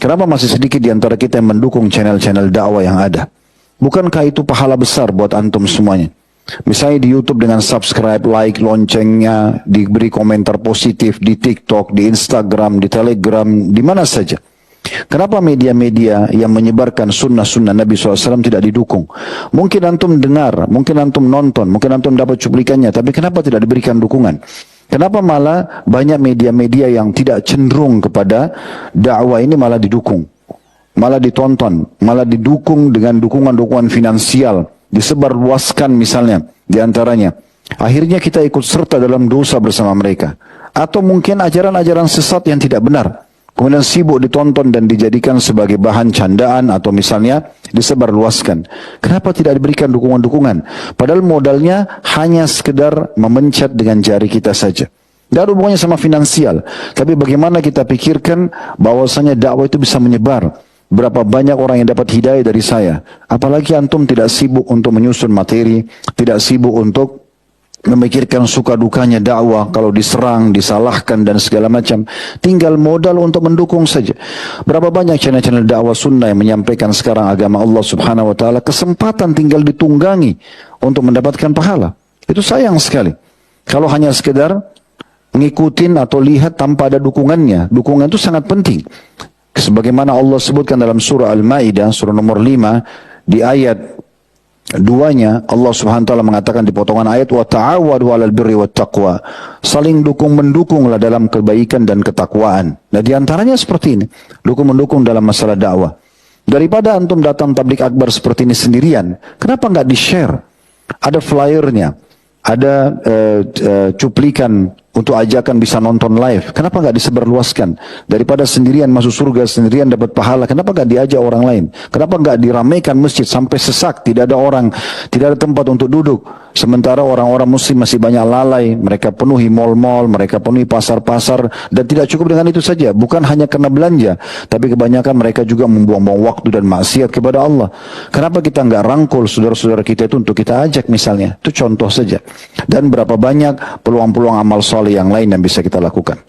Kenapa masih sedikit di antara kita yang mendukung channel-channel dakwah yang ada? Bukankah itu pahala besar buat antum semuanya? Misalnya di YouTube dengan subscribe, like, loncengnya, diberi komentar positif di TikTok, di Instagram, di Telegram, di mana saja. Kenapa media-media yang menyebarkan sunnah-sunnah Nabi SAW tidak didukung? Mungkin antum dengar, mungkin antum nonton, mungkin antum dapat cuplikannya, tapi kenapa tidak diberikan dukungan? Kenapa malah banyak media-media yang tidak cenderung kepada dakwah ini malah didukung, malah ditonton, malah didukung dengan dukungan-dukungan finansial, disebarluaskan misalnya diantaranya. Akhirnya kita ikut serta dalam dosa bersama mereka. Atau mungkin ajaran-ajaran sesat yang tidak benar, kemudian sibuk ditonton dan dijadikan sebagai bahan candaan atau misalnya disebarluaskan. Kenapa tidak diberikan dukungan-dukungan? Padahal modalnya hanya sekedar memencet dengan jari kita saja. Tidak ada hubungannya sama finansial. Tapi bagaimana kita pikirkan bahwasanya dakwah itu bisa menyebar. Berapa banyak orang yang dapat hidayah dari saya. Apalagi antum tidak sibuk untuk menyusun materi, tidak sibuk untuk memikirkan suka dukanya dakwah, kalau diserang, disalahkan dan segala macam. Tinggal modal untuk mendukung saja. Berapa banyak channel-channel dakwah sunnah yang menyampaikan sekarang agama Allah Subhanahu wa taala, kesempatan tinggal ditunggangi untuk mendapatkan pahala. Itu sayang sekali. Kalau hanya sekedar ngikutin atau lihat tanpa ada dukungannya. Dukungan itu sangat penting. Sebagaimana Allah sebutkan dalam surah Al-Maidah, surah nomor 5, di ayat 2-nya, Allah Subhanahu wa taala mengatakan di potongan ayat, wa ta'awadu 'alal birri wat taqwa. Saling dukung-mendukunglah dalam kebaikan dan ketakwaan. Nah, di antaranya seperti ini, dukung-mendukung dalam masalah dakwah. Daripada antum datang tablik akbar seperti ini sendirian, kenapa enggak di-share? Ada flyernya, ada cuplikan untuk ajakan bisa nonton live. Kenapa nggak disebarluaskan? Daripada sendirian masuk surga, sendirian dapat pahala, kenapa nggak diajak orang lain? Kenapa nggak diramaikan masjid sampai sesak, tidak ada orang, tidak ada tempat untuk duduk? Sementara orang-orang muslim masih banyak lalai, mereka penuhi mal-mal, mereka penuhi pasar-pasar, dan tidak cukup dengan itu saja. Bukan hanya karena belanja, tapi kebanyakan mereka juga membuang-buang waktu dan maksiat kepada Allah. Kenapa kita nggak rangkul saudara-saudara kita itu untuk kita ajak misalnya? Itu contoh saja. Dan berapa banyak peluang-peluang amal soleh yang lain yang bisa kita lakukan.